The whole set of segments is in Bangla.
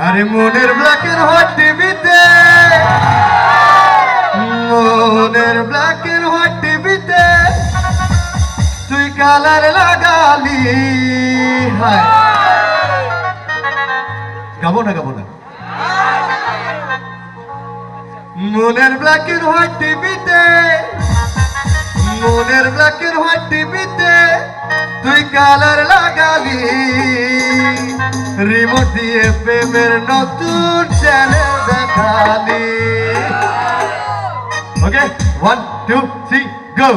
আরে মনের ব্ল্যাক এন্ড হোয়াইট টিভিতে, মনের ব্ল্যাক এন্ড হোয়াইট টিভিতে তুই কালার লাগালি। হায় গাবো না গাবো না। মনের ব্ল্যাক এন্ড হোয়াইট টিভিতে, মনের ব্ল্যাক এন্ড হোয়াইট টিভিতে তুই কালার লাগালি। রিমোট দিয়ে প্রেমের নতুন চ্যানেল দেখালি। ওকে 1 2 3 গো।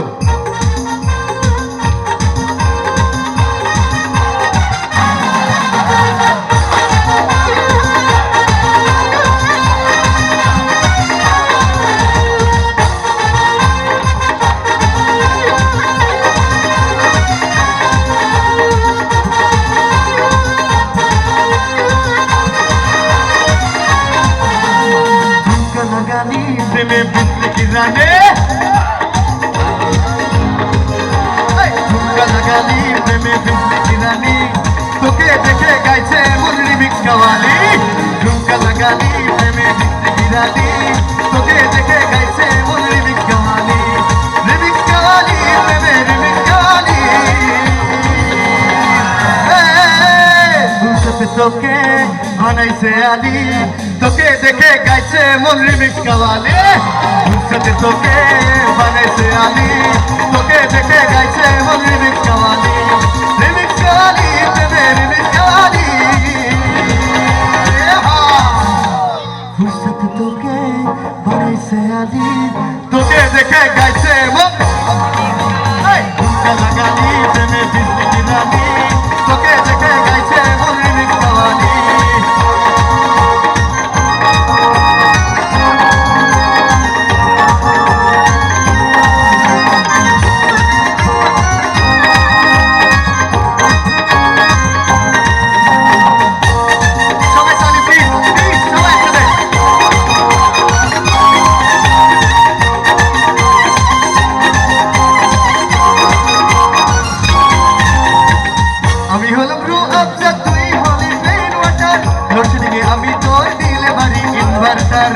প্রেমে বিজলি কি জানে, ঝুমকা লাগালি প্রেমে বিজলি কি জানি, তোকে দেখে গাইছে মন রিমিক্স কাওয়ালি। ঝুমকা লাগালি প্রেমে বিজলি কি জানি, তোকে দেখে গাইছে মন রিমিক্স কাওয়ালি। রিমিক্স কাওয়ালি প্রেমে রিমিক্স কাওয়ালি। ভুলতে তোকে বানাইছে আলি, তোকে দেখে গাইছে মন রিমিক্স কাওয়ালি। ভুলতে তোকে বানাইছে আলি, তোকে দেখে গাইছে মন রিমিক্স কাওয়ালি। রিমিক্স কাওয়ালি প্রেমে রিমিক্স কাওয়ালি। ভুলতে তোকে বানাইছে আলি, তোকে দেখে গাইছে মন ঝুমকা লাগালি প্রেমে বিজলি কি জানি, তোকে দেখে গাইছে মন রিমিক্স কাওয়ালি। আমি তোর দিলে বাড়ি ইনভার্টার,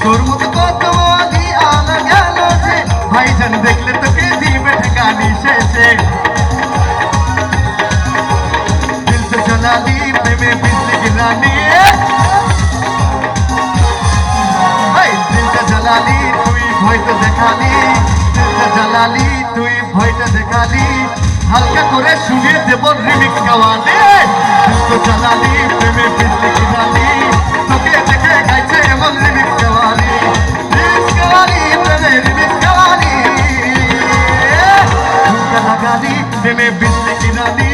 তোর মতো কত আলি আনা গেল যে ভাইজান দেখলে তোকে দিবে ঠেকানি শেষে। দিল তো জ্বালালি প্রেমে বিজলি কি জানি, দিলটা জ্বালালি তুই ভয়টা দেখালি। দিলটা জ্বালালি তুই ভয়টা দেখালি, হালকা করে শুনিয়ে দেব রিমিক্স কাওয়ালি। তো জ্বালালি প্রেমে বিজলি কি জানি, তোকে দেখে গাইছে এমন রিমিক্স কাওয়ালি। রিমিক্স কাওয়ালি প্রেমে রিমিক্স কাওয়ালি। ঝুমকা লাগালি প্রেমে বিজলি কি জানি,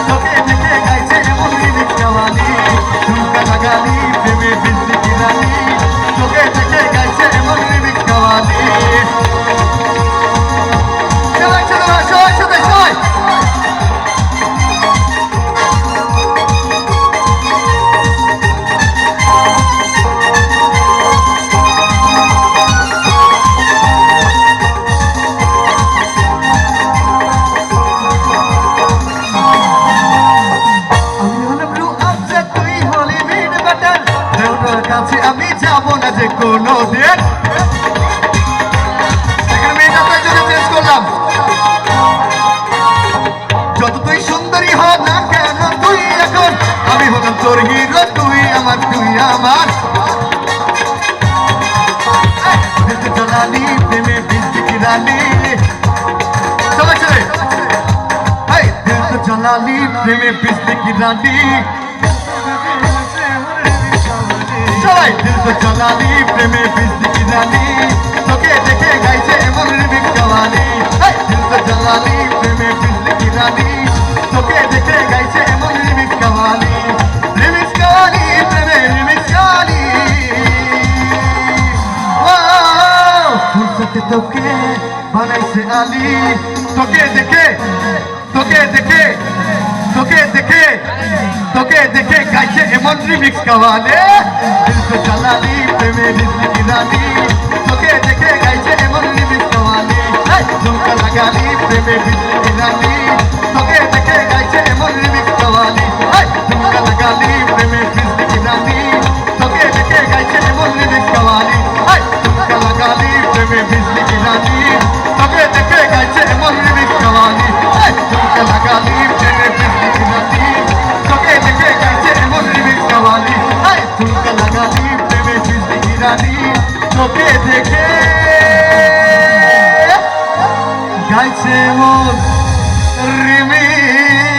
তোকে দেখে গাইছে এমন রিমিক্স কাওয়ালি। ঝুমকা লাগালি প্রেমে বিজলি কি জানি, তোকে দেখে গাইছে এমন রিমিক্স কাওয়ালি। কাছে আমি যাবো না যে কোনো দিন। চেঞ্জ করলাম, যত তুই সুন্দরী হ না কেন তুই এখন, আমি হলাম তোর হিরো, তুই আমার তুই আমার। জ্বালালি প্রেমে বিজলি কি জানি, সবাই চলে দিল তো জ্বালালি প্রেমে বিজলি কি জানি। সবাই দিল তো জ্বালালি প্রেমে বিজলি কি জানি, তোকে দেখে গাইছে এমন রিমিক্স কাওয়ালি। দিল তো জ্বালালি প্রেমে বিজলি কি জানি, তোকে দেখে গাইছে এমন রিমিক্স কাওয়ালি। রিমিক্স কাওয়ালি প্রেমে রিমিক্স কাওয়ালি। ফুলসতে তোকে বানাইছে আলি, তোকে দেখে তোকে দেখে তোকে দেখে তোকে দেখে গাইছে এমন রিমিক্স কাওয়ালি। দিল তো জ্বালালি প্রেমে বিজলি কি জানি, তোকে দেখে গাইছে এমন রিমিক্স কাওয়ালি। ঝুমকা লাগালি প্রেমে বিজলি কি জানি, তোকে দেখে গাইছে এমন রিমিক্স কাওয়ালি। প্রেমে বিজলি কি রানী তোকে দেখে গাইছে এমন রিমিক্স কাওয়ালি ঝুমকা লাগালি প্রেমে বিজলি কি রানী তোকে দেখে গাইছে এমন রিমিক্স কাওয়ালি ঝুমকা লাগালি প্রেমে বিজলি কি রানী তোকে দেখে গাইছে এমন রিমিক্স